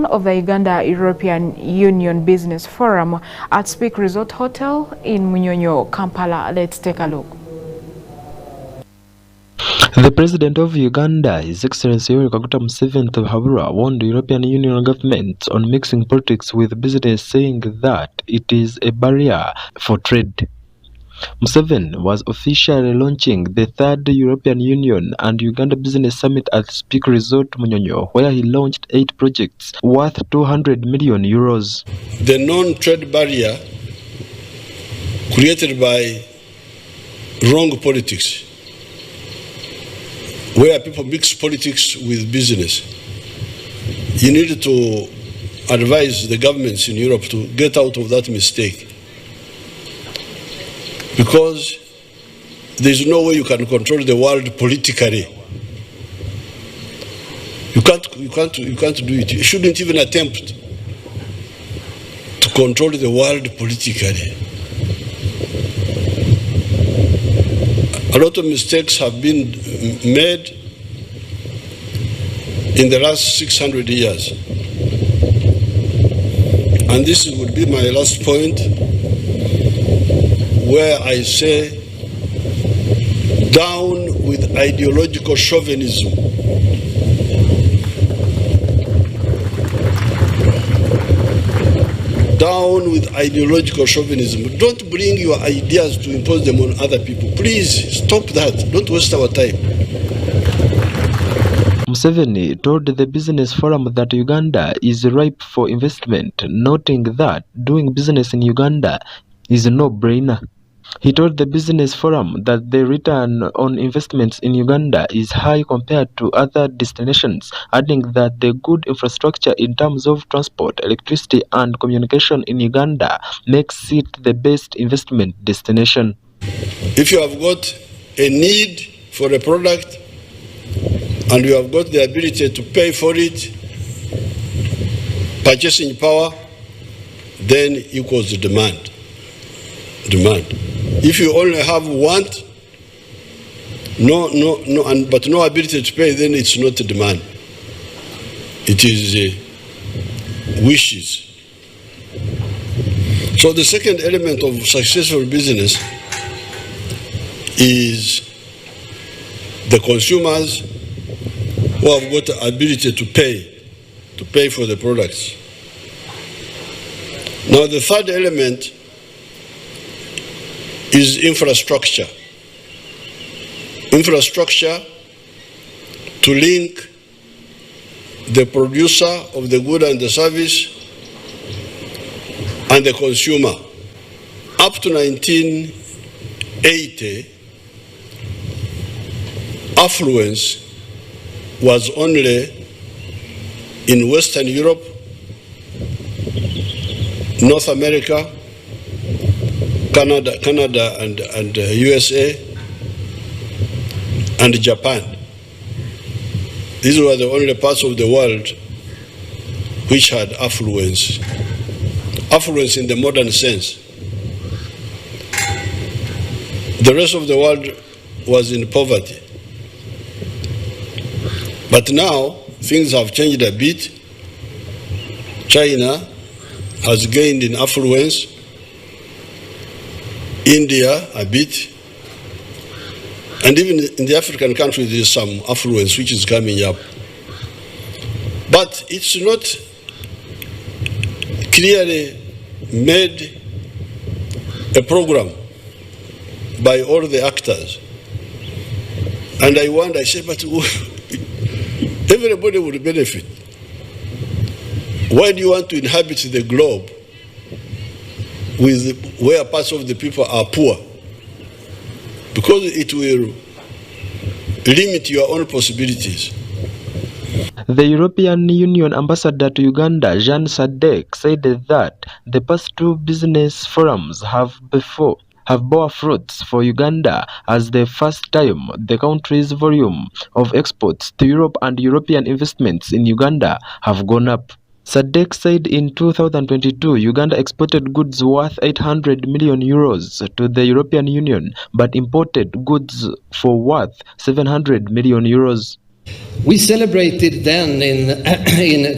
of the Uganda European Union Business Forum at Speak Resort Hotel in Munyonyo, Kampala. Let's take a look. The President of Uganda, His Excellency Museveni of Habura, warned the European Union government on mixing politics with business, saying that it is a barrier for trade. Museveni was officially launching the third European Union and Uganda Business Summit at Speak Resort Munyonyo, where he launched 8 projects worth 200 million euros. The non-trade barrier created by wrong politics, where people mix politics with business. You need to advise the governments in Europe to get out of that mistake, because there's no way you can control the world politically. You can't do it. You shouldn't even attempt to control the world politically. A lot of mistakes have been made in the last 600 years. And this would be my last point, where I say, down with ideological chauvinism. Down with ideological chauvinism. Don't bring your ideas to impose them on other people. Please stop that. Don't waste our time. Museveni told the Business Forum that Uganda is ripe for investment, noting that doing business in Uganda is a no-brainer. He told the Business Forum that the return on investments in Uganda is high compared to other destinations, adding that the good infrastructure in terms of transport, electricity and communication in Uganda makes it the best investment destination. If you have got a need for a product and you have got the ability to pay for it, purchasing power then equals the demand. If you only have want, but no ability to pay, then it's not a demand. It is wishes. So the second element of successful business is the consumers who have got the ability to pay for the products. Now the third element is infrastructure. Infrastructure to link the producer of the good and the service and the consumer. Up to 1980, affluence was only in Western Europe, North America, Canada and USA, and Japan. These were the only parts of the world which had affluence. Affluence in the modern sense. The rest of the world was in poverty. But now things have changed a bit. China has gained in affluence, India a bit, and even in the African countries there is some affluence which is coming up. But it's not clearly made a program by all the actors. And I wonder, I say, but everybody would benefit. Why do you want to inhabit the globe where parts of the people are poor? Because it will limit your own possibilities. The European Union ambassador to Uganda, Jean Sadek, said that the past 2 business forums have bore fruits for Uganda as the first time the country's volume of exports to Europe and European investments in Uganda have gone up. Sadek said in 2022, Uganda exported goods worth 800 million euros to the European Union, but imported goods for worth 700 million euros. We celebrated then in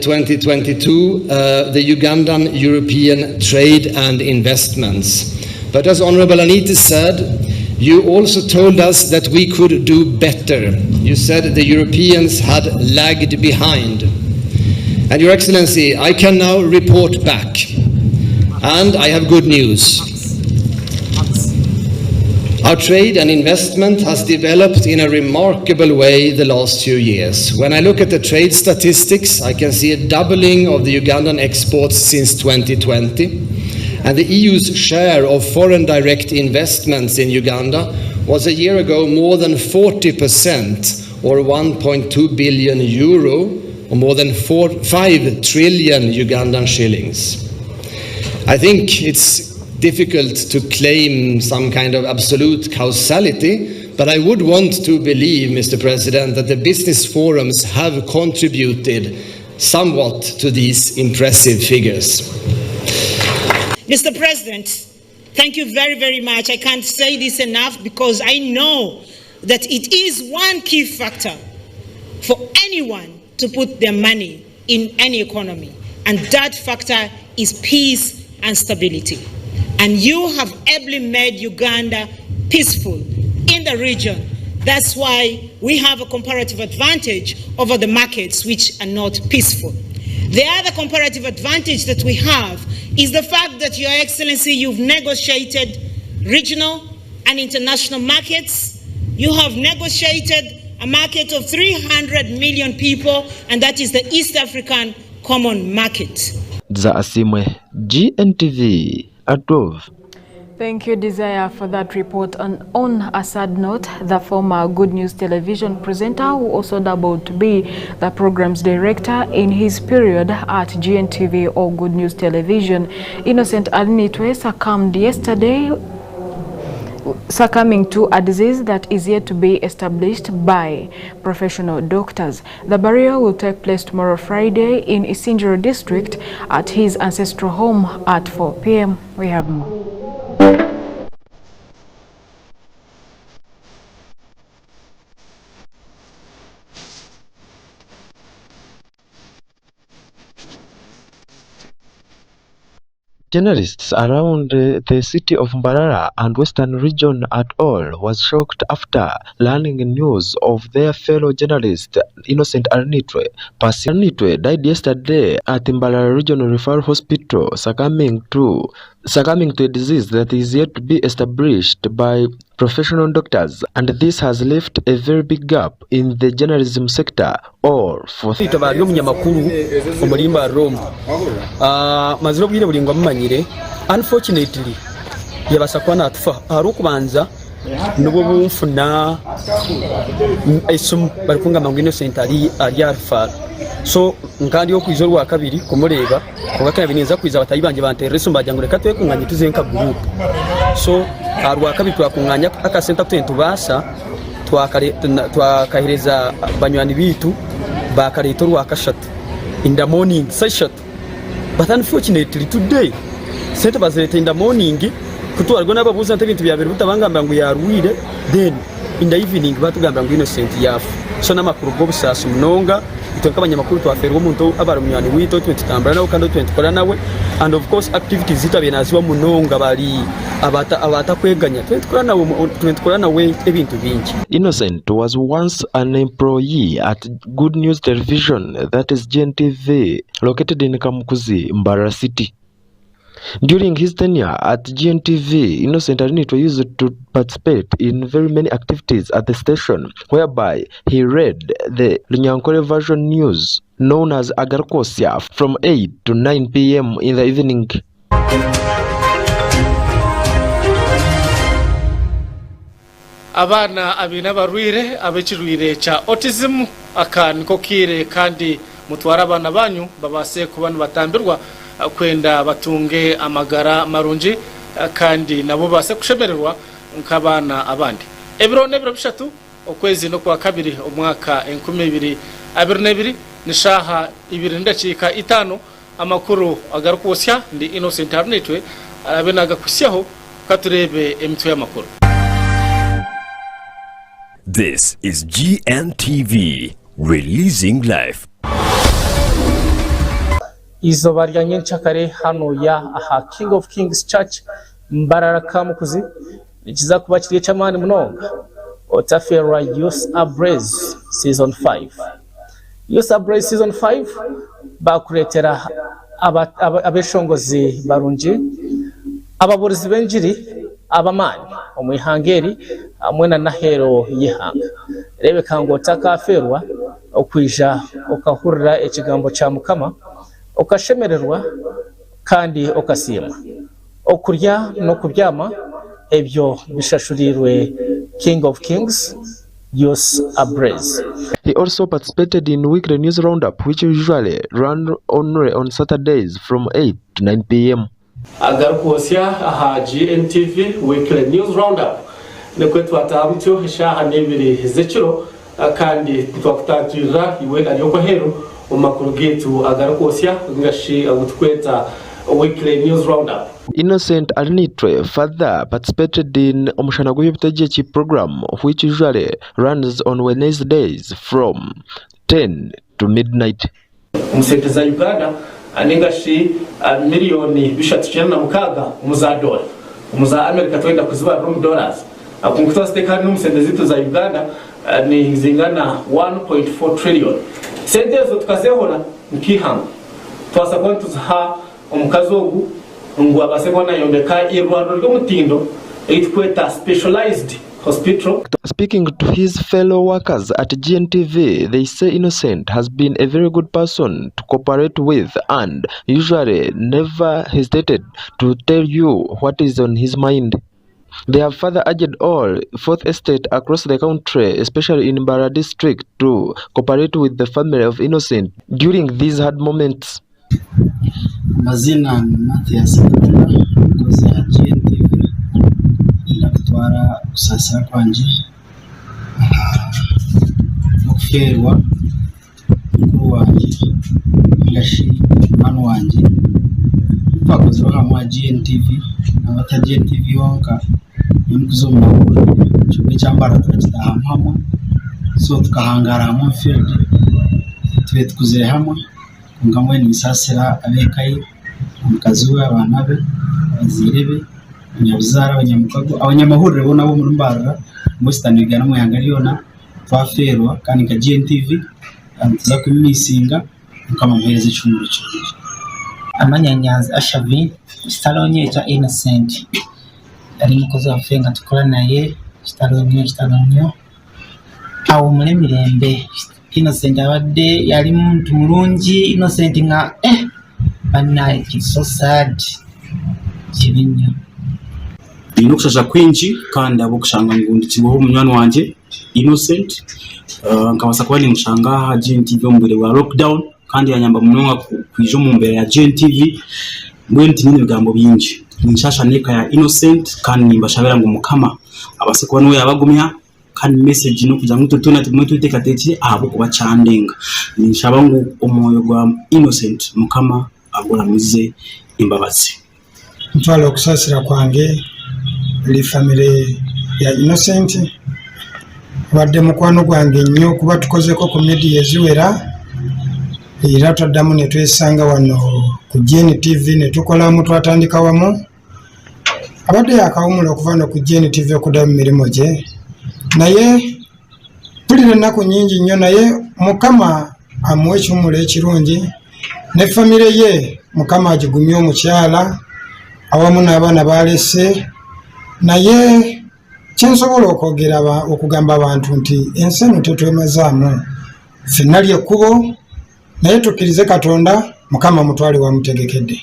2022 the Ugandan European trade and investments. But as Honorable Anita said, you also told us that we could do better. You said the Europeans had lagged behind. And Your Excellency, I can now report back. And I have good news. Our trade and investment has developed in a remarkable way the last few years. When I look at the trade statistics, I can see a doubling of the Ugandan exports since 2020. And the EU's share of foreign direct investments in Uganda was a year ago more than 40%, or 1.2 billion euro, or more than 5 trillion Ugandan shillings. I think it's difficult to claim some kind of absolute causality, but I would want to believe, Mr. President, that the business forums have contributed somewhat to these impressive figures. Mr. President, thank you very, very much. I can't say this enough because I know that it is one key factor for anyone to put their money in any economy, and that factor is peace and stability. And you have ably made Uganda peaceful in the region. That's why we have a comparative advantage over the markets which are not peaceful. The other comparative advantage that we have is the fact that, Your Excellency, you've negotiated regional and international markets. You have negotiated a market of 300 million people, and that is the East African Common Market. Asimwe, Gntv, ATUBANDIIZE. Thank you, Desire, for that report. And on a sad note, the former Good News television presenter, who also doubled to be the program's director in his period at Gntv or Good News Television, Innocent Alinitwe, succumbed yesterday, succumbing to a disease that is yet to be established by professional doctors. The burial will take place tomorrow, Friday, in Isinjiro district at his ancestral home at 4 p.m. We have more. Journalists around the city of Mbarara and western region at all was shocked after learning news of their fellow journalist Innocent Alinitwe. Alinitwe died yesterday at Mbarara Regional Referral Hospital, succumbing to a disease that is yet to be established by professional doctors, and this has left a very big gap in the journalism sector. Or for unfortunately yabasakwana atfa arukubanza nubo bumfuna esum barikunga mangu Innocent ali arfa so nkandi yo kwizoro wa kabiri kumureba kuba bineza kwiza batayibanje banterese mbajya reka twe kunganya tuzenka group so arwa kabiri twakunganya aka center tubasa twakahereza banywani bitu bakareta rwa kashatu in the morning session, but unfortunately today center bazereta in the morning kutwarwa n'ababuza ntabintu byabere butabangamba ngo yarwire, then in the evening batugamba ngo Innocent yafu. So namakuru go busasa munonga itonka abanyamakuru twaferwa umuntu abara munywani wito twitambara nawe kandi twitwara nawe, and of course activities zitabenaziwa munonga bari abata kweganya twitwara nawe ebintu bingi. Innocent was once an employee at Good News Television, that is Gntv, located in Kamukuzi, Mbarara City. During his tenure at Gntv, Innocent Alinitwe used to participate in very many activities at the station, whereby he read the Lunyankole version news, known as Agarkosia, from 8 to 9 p.m. in the evening. Abana abina barwire abekirwire cha autism aka niko kire kandi mutwara abana banyu babase kubana batambirwa kwenda batunge amagara marunji kandi nabo base kushemererwa nk'abana abandi. Ebiro bishatu okwezi no kwa kabiri umwaka 2022 nishaha 2:5 amakuru agarukosya ndi Innocent Alinitwe abenaga kusyaho katurebe emitwe y'amakuru. This is GNTV, releasing life. Izo baryanye nchakare hano ya aha King of Kings Church Mbararaka Mukuzi nikiza kuba kiriye cyamani munonga Otafera Youth Abraze Season 5. Youth Abraze Season 5 bakuretera abeshongozi barunji ababurizi benjiri abamani omwihangeri amwena nahero yihanga rebe kango takaferwa okwija okahurira ekigambo kya mukama okashemererwa kandi okasima okurya no kubyama ebyo bishashurirwe King of Kings Youth Abraze. He also participated in weekly news roundup, which usually run only on Saturdays from 8 to 9 p.m. Agarukosia aha Gntv weekly news roundup nekwetu atamutyo hishaha nebiri zechiro kandi twakutatira iwe ariyoko hero umakuru gitu agarukosia ngashi agutweta weekly news roundup. Innocent Arnitwe further participated in Omushanaguye Butajechi program, which usually runs on Wednesdays from 10 to midnight. Umusenteza Uganda aningashi miliyoni bishatu cyenda mukaga muzadora muza America twenda kuziba $. Akunguta stekani n'umusentezi tu za Uganda ni zingana 1.4 trillion. Sentezo tukazehora nkihanga twasakwa tuzaha omukazogu ngo abasekona yombeka irwaro ry'omutindo itkweta specialized hospital. Speaking to his fellow workers at Gntv, they say Innocent has been a very good person to cooperate with and usually never hesitated to tell you what is on his mind. They have further urged all fourth estate across the country, especially in Mbara district, to cooperate with the family of Innocent during these hard moments. Mazina Matthias ngozi ya Gntv ndakutwara kusasira kwanje muferwa mukuru wanje ngashi manu wanje twakoze hamwe Gntv n'abata Gntv wonka nimukuzomura cyo cyambara tukitaha hamwe so tukahangara hamwe field twe tukuzere hamwe ngamwe nisasira abekaye mukazuwe abana be bazirebe nyabuzara abanyamukago abanyamahurire bo nabo muri Mbara Western Uganda mu yangariyona twaferwa kandi ka Gntv tuza kumisinga mukamampereza icumuro cyo amanyanyazi ashavi stalonye cha Innocent ari mukozi wa fenga tukora naye stalonye awo muri mirembe Innocent abadde yali muntu mulungi Innocent nga bana it's so sad kibinyo inokushasha kwinji kandi abo kushanga ngundi kiboho munywani wanje Innocent nkabasa kuba ni mushanga Gntv mbere wa lockdown kandi yanyamba munonga kwijo mu mbere ya Gntv mwenti nyine bigambo byinji nshasha neka ya Innocent kandi nimbashabera ngo mukama abase kuba no yabagumya kandi message no kuja ngutu tuna tumwe tutekateki abo kuba candenga nshaba ngo umoyo gwa Innocent mukama agoramize imbabazi ntwalo kusasira kwange li family ya Innocent wadde mukwano gwange nnyo kuba tukozeko ku media eziwera era twaddamu ne twesanga wano ku Gntv ne tukolamu twatandika wamu abadde yakawumula okuva no ku Gntv okudda mu mirimo gye naye tulire ennaku nnyingi nnyo naye mukama amuwa ekiwumulo ekirungi ne famire ye mukama agigumye omukyala awamu n'abaana balese naye kyensobola okwogera okugamba abantu nti ensi eno tetwemazaamu ffenna lyekkubo naye tukkirize Katonda mukama mutwale wamutegekedde.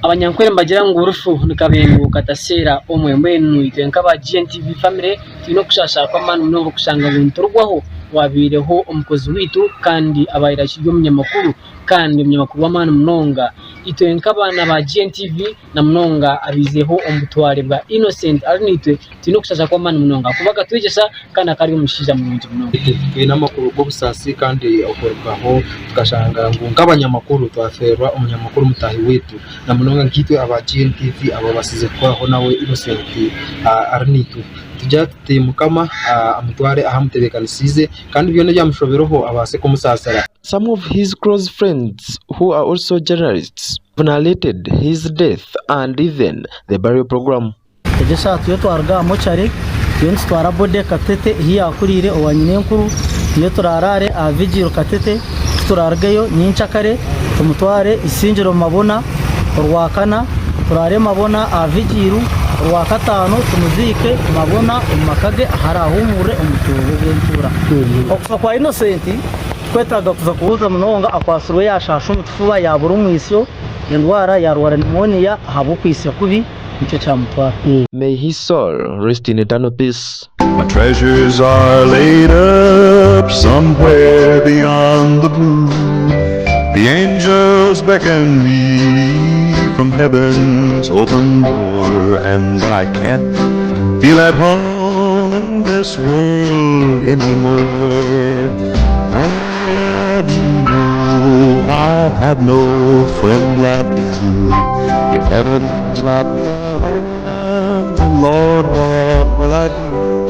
abanyankwere mbagira ngo urufu nikabengo katasera omwembenu itenka ba Gntv family tino kushasha kwa manu no kushanga bintu rwaho wabireho omukozi witu kandi abayira kijyo munyamakuru kandi munyamakuru wa manu mnonga itenka bana ba Gntv na mnonga abizeho omutware bwa Innocent Arnitwe tino kushasha kwa manu mnonga kubaga twigesha kana kari umushija mu mnonga twina makuru go busasi kandi okorwaho tukashanga ngo ngabanyamakuru twaferwa umunyamakuru mutahi wetu na mnonga nkitwe aba Gntv abo basize kwaho nawe Innocent Arnitwe tujya timukama amutware ahamutebekanisize kandi byone byamushoberoho abase kumusasara. Some of his close friends who are also journalists narrated his death and even the burial program. Ejesa tuyo twarga mochari yonse twara bode katete hiya kurire owanyine nkuru niyo turarare avigiro katete turargayo nyinchakare tumutware isinjiro mabona urwakana turare mabona avigiru urwakatano tumuzike mabona umakage harahumure umutugo gwentura okufa kwa Innocent kwetaga kuza kuza munonga akwasuro yashasha umutufuba yabura umwisyo indwara yarwara pneumonia habukwisya kubi nicyo cyamutwara. May his soul rest in eternal peace. My treasures are laid up somewhere beyond the blue. The angels beckon me from heaven's open door, and I can't feel at home in this world anymore. I have no friend left in heaven's lap. Lord, what will I do?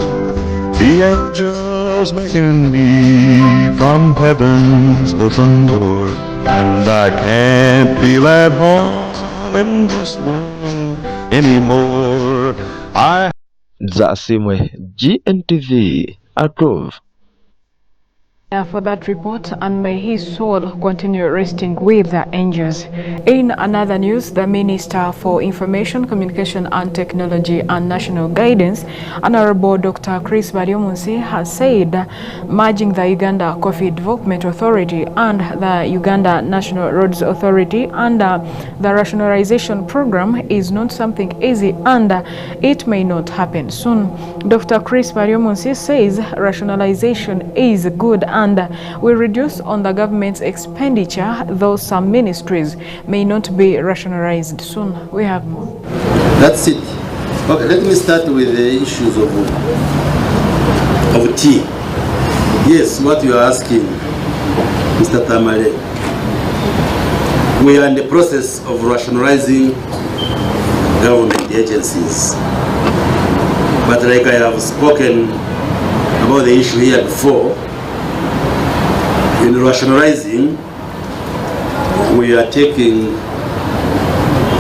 The angels making me from heaven's open door, and I can't feel at home in this world anymore. Zasimwe, Gntv, Gotv. For that report, and may his soul continue resting with the angels. In another news, the Minister for Information, Communication and Technology and National Guidance, Honorable Dr. Chris Baryomunsi, has said merging the Uganda Coffee Development Authority and the Uganda National Roads Authority under the rationalization program is not something easy and it may not happen soon. Dr. Chris Baryomunsi says rationalization is good and will reduce on the government's expenditure, though some ministries may not be rationalized soon. We have more. That's it. Okay, let me start with the issues of tea. Yes, what you are asking, Mr. Tamale, we are in the process of rationalizing government agencies. But like I have spoken about the issue here before, in rationalizing, we are taking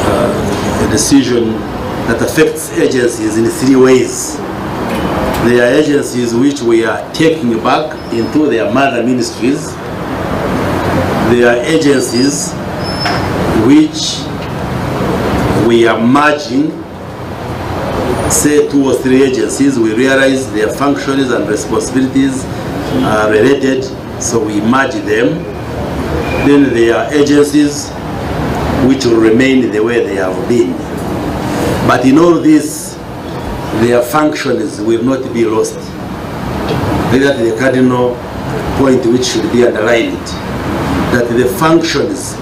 a decision that affects agencies in 3 ways. There are agencies which we are taking back into their mother ministries. There are agencies which we are merging, say 2 or 3 agencies, we realize their functions and responsibilities are related, so we merge them. Then there are agencies which will remain the way they have been. But in all this, their functions will not be lost. That is the cardinal point which should be underlined. That the functions,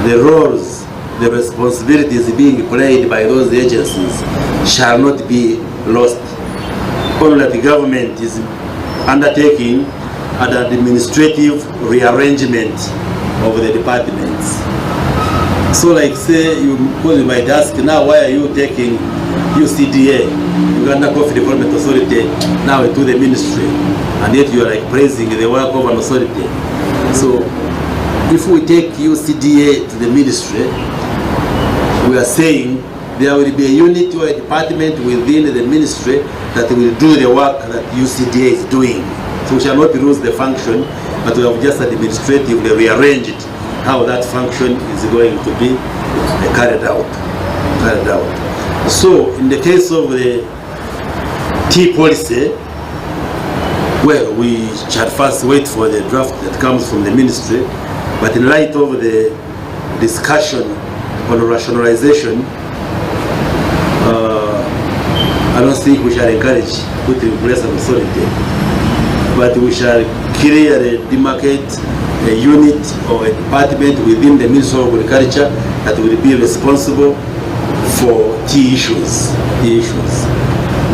the roles, the responsibilities being played by those agencies shall not be lost. Only that the government is undertaking an administrative rearrangement of the departments. So like say you might ask, now why are you taking UCDA, Uganda Coffee Development Authority, now into the ministry, and yet you are like praising the work of an authority. So if we take UCDA to the ministry, we are saying there will be a unit or a department within the ministry that will do the work that UCDA is doing. So we shall not lose the function, but we have just administratively rearranged how that function is going to be carried out. So in the case of the tea policy, well, we shall first wait for the draft that comes from the ministry, but in light of the discussion on rationalization, I don't think we shall encourage putting in place an authority, but we shall clearly demarcate a unit or a department within the Ministry of Agriculture that will be responsible for tea issues.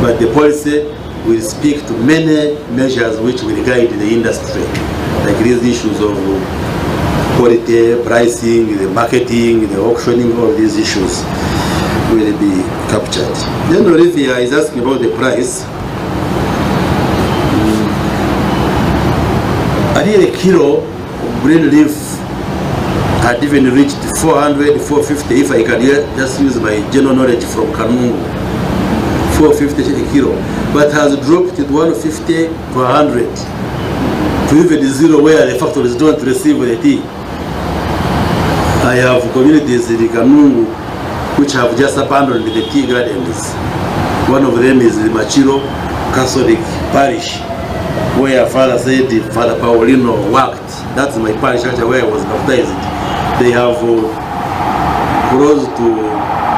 But the policy will speak to many measures which will guide the industry, like these issues of quality, pricing, the marketing, the auctioning, all these issues will be captured. Then Olivia is asking about the price. Earlier, a kilo of green leaf had even reached 400, 450, if I can just use my general knowledge from Kanungu, 450 a kilo, but has dropped to 150 per 100, to even zero where the factories don't receive the tea. I have communities in Kanungu which have just abandoned the tea gardens. One of them is the Machiro Catholic Parish, where Father said Father Paulino worked. That's my parish where I was baptized. They have close to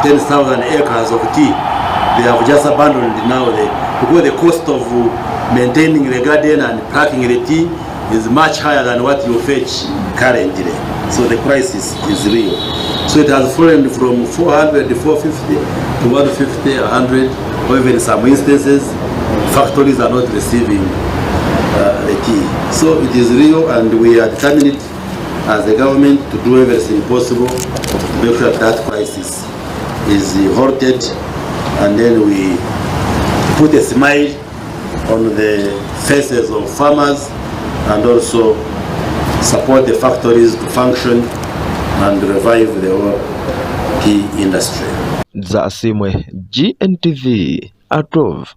10,000 acres of tea. They have just abandoned now because the cost of maintaining the garden and packing the tea is much higher than what you fetch currently. So the price is real. So it has fallen from 400 to 450 to 150, 100, or even in some instances, factories are not receiving the tea. So it is real, and we are determined as the government to do everything possible to make sure that crisis is halted, and then we put a smile on the faces of farmers and also support the factories to function and revive the whole tea industry. Zasimwe, GNTV, ATUBANDIIZE.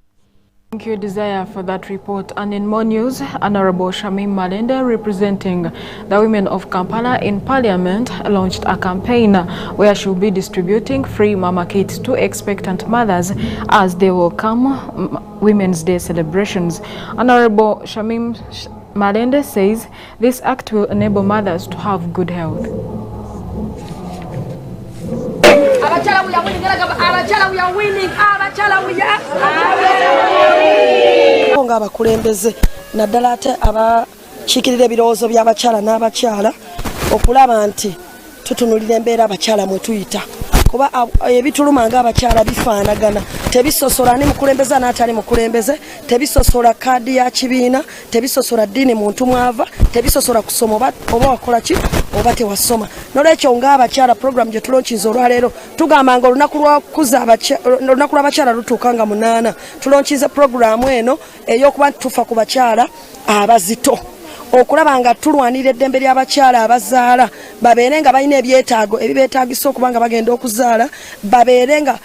Thank you, Desire, for that report. And in more news, Honorable Shamim Malende, representing the women of Kampala in Parliament, launched a campaign where she will be distributing free mama kits to expectant mothers as they welcome Women's Day celebrations. Honorable Shamim Malende says this act will enable mothers to have good health. Nga abakulembeze naddala ate abakiikirira ebirowoozo by'abakyala n'abakyala okulaba nti tutunulira embeera abakyala mwe tuyita, kuba ebituluma ng'abakyala bifaanagana, tebisosola ne mukulembeze n'atali mukulembeze, tebisosola kaadi ya kibiina, tebisosola ddiini muntu mwava, tebisosola kusoma oba wakola ki oba tewasoma. Nolwekyo ng'abakyala program gye tulonkiza olwaleero tugamba nga olunaku lw'abakyala lutuuka nga 8 tulonkiza programu eno ey'okuba tufa ku bakyala abazito, okulaba nga tulwanira eddembe ly'abakyala abazaala babeere nga balina ebyetaago ebibeetaagisa okuba nga bagenda okuzaala, babeere nga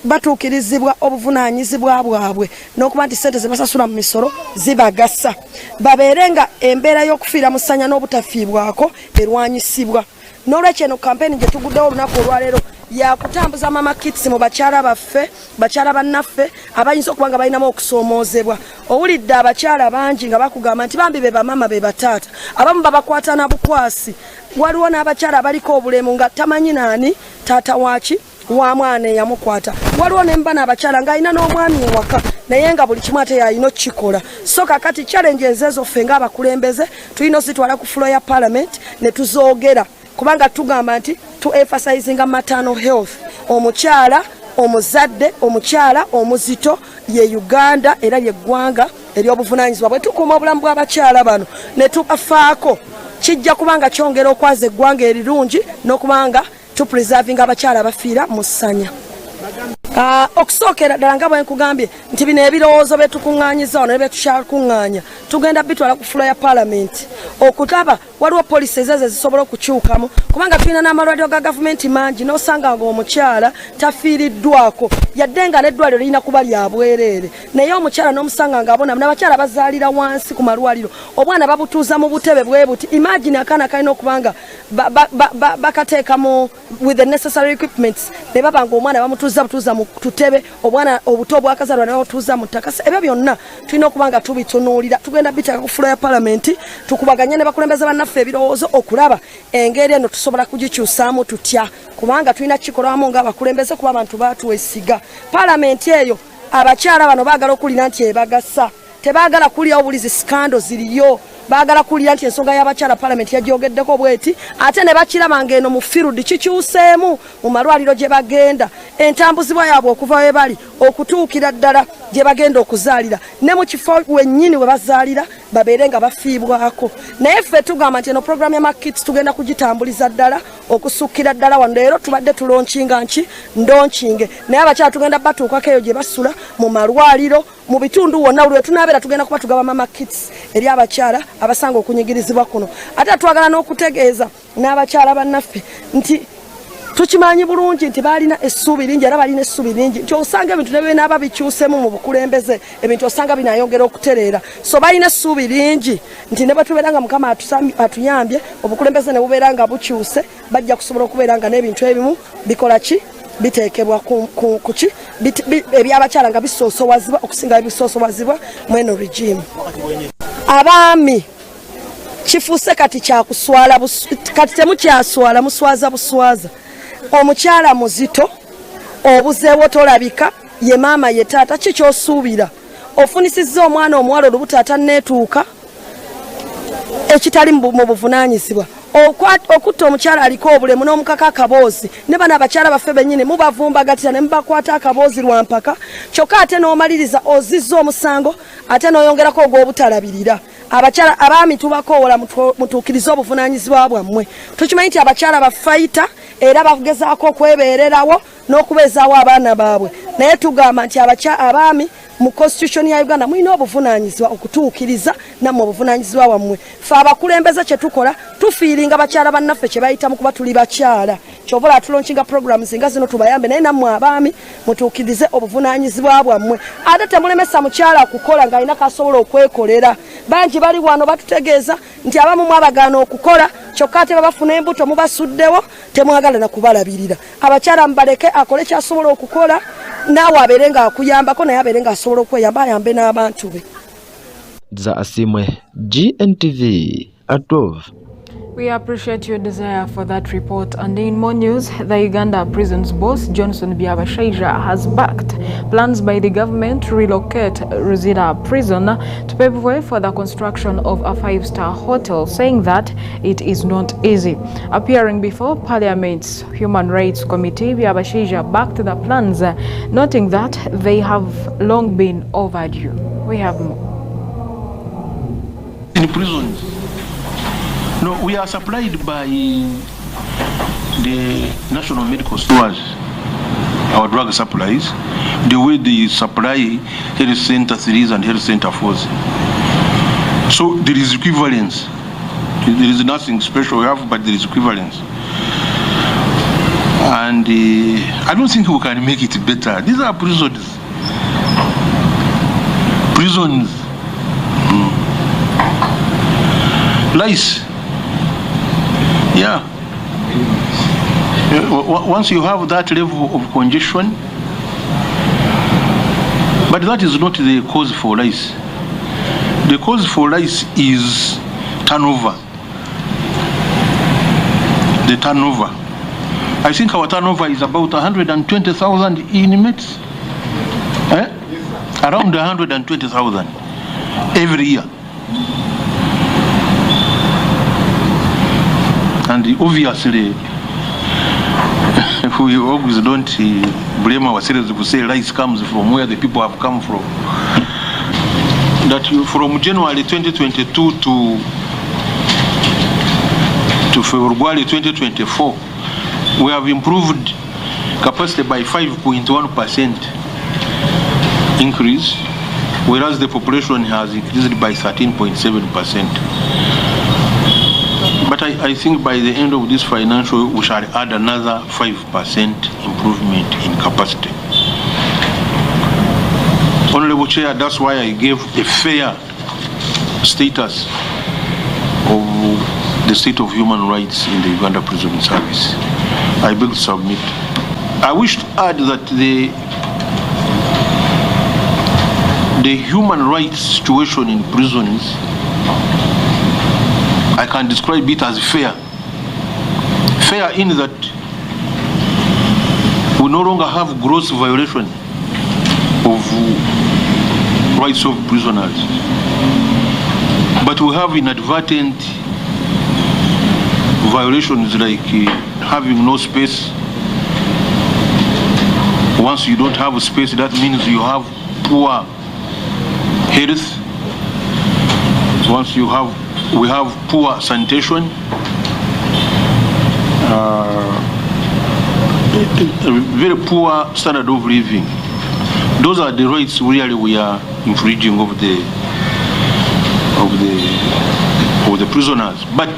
batuukirizibwa obuvunaanyizibwa bwabwe n'okuba nti ssente ze basasula mu misolo zibagasa, babeere nga embeera y'okufiira mu ssanya n'obutafiibwako erwanyisibwa. N'olwekyo eno kampeni gye tuguddewo olunaku olwaleero yakutambuza mama kits mu bakyala baffe, bakyala bannaffe abayinza okuba nga balinamu okusoomoozebwa. Owulidde abakyala bangi nga bakugamba nti bambi be bamama be bataata, abamu babakwata na bukwasi. Waliwo n'abakyala abaliko obulemu nga tamanyi naani taata waaki wa mwana eyamukwata. Waliwo n'embana abakyala ng'alina n'omwami ewaka naye nga buli kimu ate yalina okukikola. So kakati challenge ezo ffe ng'abakulembeze tulina ozitwala ku floor ya Parliament ne tuzoogera, kubanga tugamba nti to emphasizing maternal health. Omukyala omuzadde, omukyala omuzito ye Uganda era ye ggwanga ery'obuvunaanyizibwa. Bwe tukuuma obulamu bw'abakyala bano ne tubafaako kijja kubanga kyongera okwaza eggwanga erirungi n'okubanga to preserving abakyala bafiira mu ssanya. Okusookera ddala nga bwe nkugambye nti bino ebirowoozo bye tukuŋŋaanyiza wano ne bye tukyakuŋŋaanya tugenda bitwala ku floor ya Parliament okutaba waliwo poliisi ezo zisobola okukyukamu, kubanga tulina n'amalwaliro ga gavumenti mangi n'osanga ng'omukyala tafiiriddwako yadde nga n'eddwaliro lirina kuba lya bwereere, naye omukyala n'omusanga ng'abonamu. N'abakyala bazaalira wansi ku malwaliro, obwana babutuuza mu butebe bwe buti. Imagine akaana kalina okuba nga bakateekamu with the necessary equipments ne baba ng'omwana bamutuuza mu tutebe, obwana obuto obwakazaalwa ne babutuuza mu ttaka. Ebyo byonna tulina okuba nga tubitunuulira. Tugenda biteeka ku floor ya Parliament tukubaganye ne bakulembeze bannaffe ebirowoozo okulaba engeri eno tusobola kugikyusaamu tutya, kubanga tulina kikolwamu ng'abakulembeze kuba abantu baatwesiga. Parliament eyo abakyala bano baagala okulira nti ebagasa, tebaagala kulya obulizi scandal ziriyo, baagala kulira nti ensonga y'abakyala Parliament yagyogeddeko bweti, ate ne bakiraba ng'eno mu field kikyuseemu mu malwaliro gye bagenda, entambuzibwa yaabwe okuva we bali okutuukira ddala gye bagenda okuzaalira, ne mu kifo wennyini we bazaalira babeere nga bafiibwako naye ffe tugamba nti eno program ya makits tugenda kugitambuliza ddala okusukkira ddala wano leero tubadde tulonkinga ndonkinge naye abakyala tugenda batuukako eyo gye basula mu malwaliro mu bitundu wonna lwe tunaabeera tugenda kuba tugaba mama kits eri abakyala abasanga okunyigirizibwa kuno ate twagala n'okutegeeza n'abakyala bannaffe nti tukimanyi bulungi nti balina essuubi lingi era balina essuubi lingi nti osanga ebintu ne binaaba bikyusemu mu bukulembeze ebintu osanga binayongera okutereera so balina essuubi lingi nti ne batubeera nga mukama atuyambye obukulembeze ne bubeera nga bukyuse bajja kusobola okubeera nga n'ebintu ebimu bikola ki biteekebwa kuki ebyabakyala nga bisoosowazibwa okusinga ebisoosowazibwa mweno regime abaami kifuuse kati kyakuswala kati temukyaswala muswaza buswaza omukyala muzito obuzeewo tolabika ye maama ye taata kikyosuubira ofunisizza omwana omuwala olubuto atanneetuuka ekitali mu buvunaanyizibwa okutta omukyala aliko obulemu n'omukaka akaboozi ne bano abakyala baffe bennyini mubavumbagatira ne mubakwata akaboozi lwampaka kyokka ate n'omaliriza ozizza omusango ate n'oyongerako ogw'obutalabirira abakyala abaami tubakoowola mutuukirize obuvunaanyizibwa bwammwe tukimanyi nti abakyala bafayita era bagezaako okwebeererawo n'okubeezaawo abaana baabwe naye tugamba nti abaami mu constitution ya Uganda mulina obuvunaanyizibwa okutuukiriza nammwe obuvunaanyizibwa wammwe ffe abakulembeze kye tukola tufiiringa bakyala bannaffe kye bayitamu kuba tuli bakyala kyobola tulonkinga programs nga zino tubayambe naye nammwe abaami mutuukirize obuvunaanyizibwa bwammwe ate temulemesa mukyala kukola ng'alina kasobola okwekolera bangi bali wano batutegeeza nti abamu mwabagaana okukola kyokka ate babafuna embuto mubasuddewo temwagala na kubalabirira abakyala mubaleke akole kyasobola okukola naawe abeere nga akuyambako naye abeere nga asobola okweyamba ayambe n'abantu be. Za Asimwe, GNTV, ATUBANDIIZE. We appreciate your desire for that report. And in more news, the Uganda prisons boss, Johnson Byabashaija, has backed plans by the government to relocate Rosita prison to pave way for the construction of a 5-star hotel, saying that it is not easy. Appearing before Parliament's Human Rights Committee, Byabashaija backed the plans, noting that they have long been overdue. We have more. In prisons, no, we are supplied by the National Medical Stores, our drug supplies, the way they supply health center 3s and health center 4s. So there is equivalence. There is nothing special we have, but there is equivalence. And I don't think we can make it better. These are prisons. Prisons. Lice. Yeah. Once you have that level of congestion, but that is not the cause for lice. The cause for lice is turnover. The turnover. I think our turnover is about 120,000 inmates. Around 120,000 every year. And obviously, we always don't blame ourselves if we say rice comes from where the people have come from. That from January 2022 to February 2024, we have improved capacity by 5.1% increase, whereas the population has increased by 13.7%. But I think by the end of this financial, we shall add another 5% improvement in capacity. Honorable Chair, that's why I gave a fair status of the state of human rights in the Uganda prison service. I beg to submit. I wish to add that the human rights situation in prisons, I can describe it as fair. Fair in that we no longer have gross violation of rights of prisoners, but we have inadvertent violations like having no space. Once you don't have space, that means you have poor health. Once we have poor sanitation, a very poor standard of living. Those are the rights really we are infringing of the prisoners. But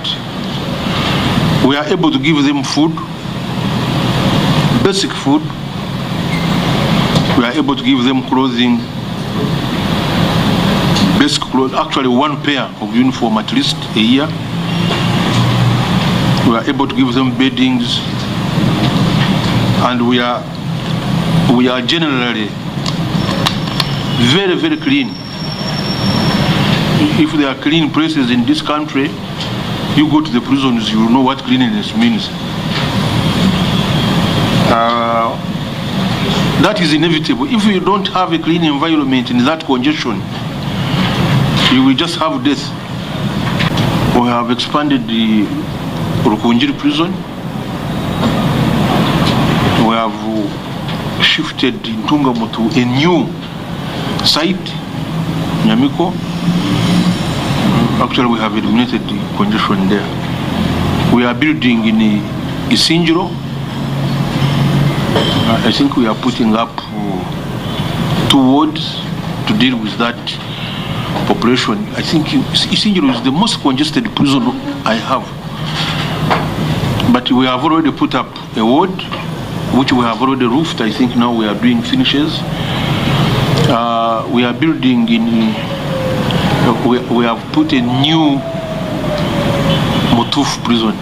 we are able to give them food, basic food. We are able to give them clothing, basic clothes, actually one pair of uniform at least a year. We are able to give them beddings, and we are generally very, very clean. If there are clean places in this country, you go to the prisons, you know what cleanliness means. That is inevitable. If you don't have a clean environment in that congestion, you will just have death. We have expanded the Rukunjiri prison. We have shifted Ntungamo to a new site, Nyamiko. Actually, we have eliminated the congestion there. We are building in Isinjiro. I think we are putting up 2 wards to deal with that population. I think Isinjiro is the most congested prison I have. But we have already put up a ward, which we have already roofed. I think now we are doing finishes. We are building in, we have put a new Motuf prison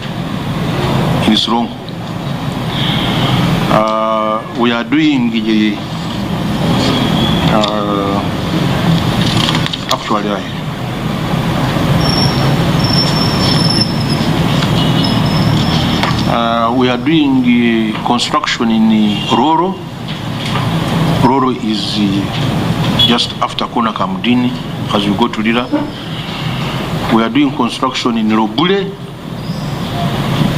in Isrongo. We are doing actually we are doing construction in Roro. Roro is just after Kona Kamdini as you go to Lira. We are doing construction in Robule,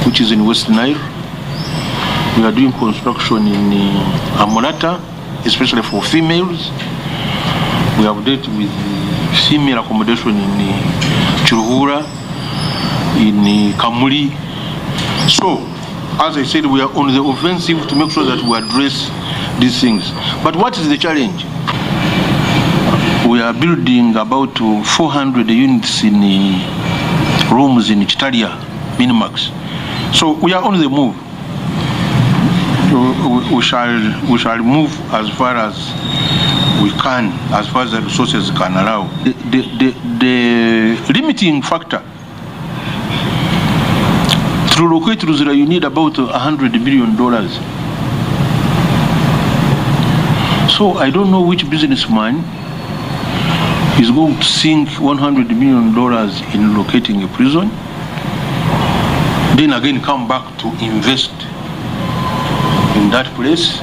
which is in West Nile. We are doing construction in Amulata, especially for females. We have dealt with female accommodation in Churuhura, in Kamuli. So, as I said, we are on the offensive to make sure that we address these things. But what is the challenge? We are building about 400 units in rooms in Chitalia, Minimax. So we are on the move. We shall move as far as we can, as far as the resources can allow. The limiting factor to relocate Ruzira, you need about $100 million. So I don't know which businessman is going to sink $100 million in locating a prison, then again come back to invest in that place.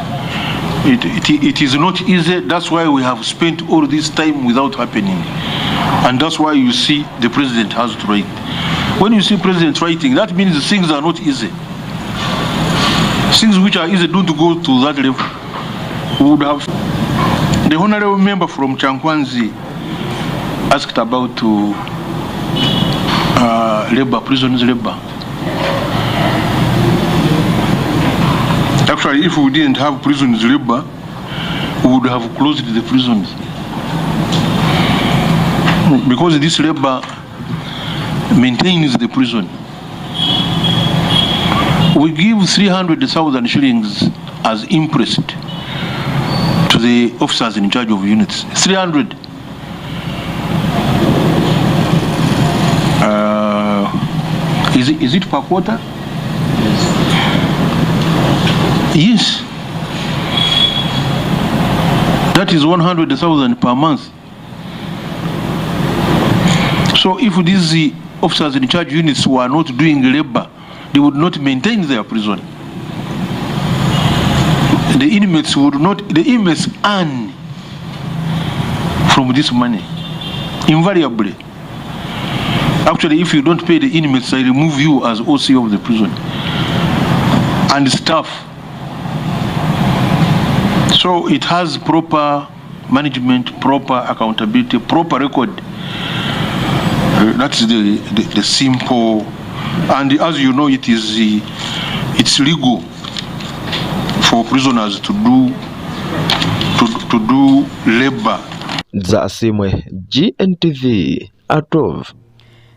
It is not easy. That's why we have spent all this time without happening. And that's why you see the president has to write. When you see president writing, that means things are not easy. Things which are easy don't go to that level. We would have. The honorable member from Chankwanzi asked about labor, prisons labor. Actually, if we didn't have prisons labor, we would have closed the prisons. Because this labor maintains the prison. We give 300,000 shillings as interest to the officers in charge of units. 300. Is it per quarter? Yes. That is 100,000 per month. So if these officers in charge units were not doing labor, they would not maintain their prison. The inmates earn from this money, invariably. Actually, if you don't pay the inmates, I remove you as OC of the prison and staff. So it has proper management, proper accountability, proper record. That's the simple, and as you know, it's legal for prisoners to do labor. Zasimwe, GNTV, ATUBANDIIZE.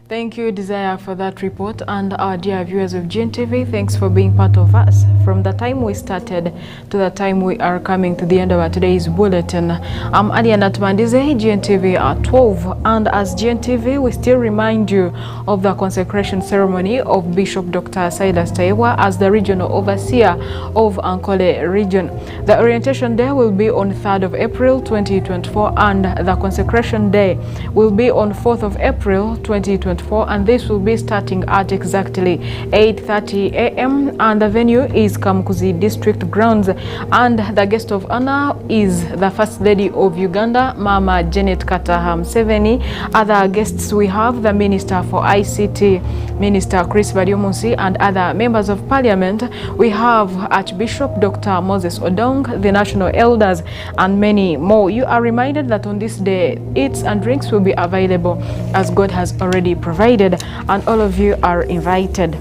Thank you, Desire, for that report. And our dear viewers of Gntv, thanks for being part of us. From the time we started to the time we are coming to the end of our today's bulletin, I'm ALLIAN ATUBANDIIZE, Gntv at 12. And as Gntv, we still remind you of the consecration ceremony of Bishop Dr. Silas Tayewa as the regional overseer of Ankole region. The orientation day will be on 3rd of April 2024, and the consecration day will be on 4th of April 2024. And this will be starting at exactly 8:30 a.m. and the venue is Kamukuzi District Grounds, and the guest of honor is the First Lady of Uganda, Mama Janet Kataha Museveni. Other guests we have the Minister for ICT, Minister Chris Baryomunsi, and other members of Parliament. We have Archbishop Dr. Moses Odong, the national elders, and many more. You are reminded that on this day, eats and drinks will be available as God has already provided, and all of you are invited.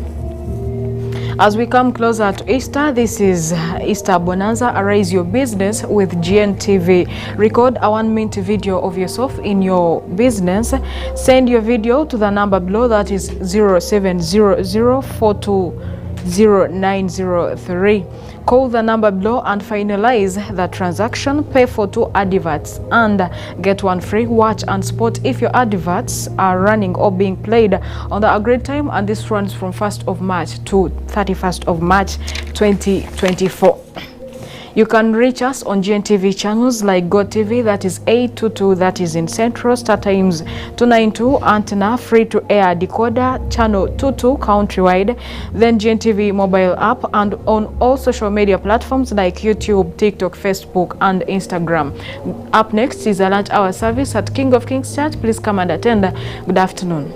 As we come closer to Easter, this is Easter Bonanza. Arise your business with Gntv. Record a 1-minute video of yourself in your business. Send your video to the number below, that is 0700420903. Call the number below and finalize the transaction. Pay for 2 adverts and get 1 free. Watch and spot if your adverts are running or being played on the agreed time, and this runs from 1st of March to 31st of March 2024. You can reach us on GNTV channels like Gotv, that is 822, that is in Central, StarTimes 292, antenna, free-to-air decoder, channel 22 countrywide, then GNTV mobile app, and on all social media platforms like YouTube, TikTok, Facebook, and Instagram. Up next is a lunch hour service at King of Kings Church. Please come and attend. Good afternoon.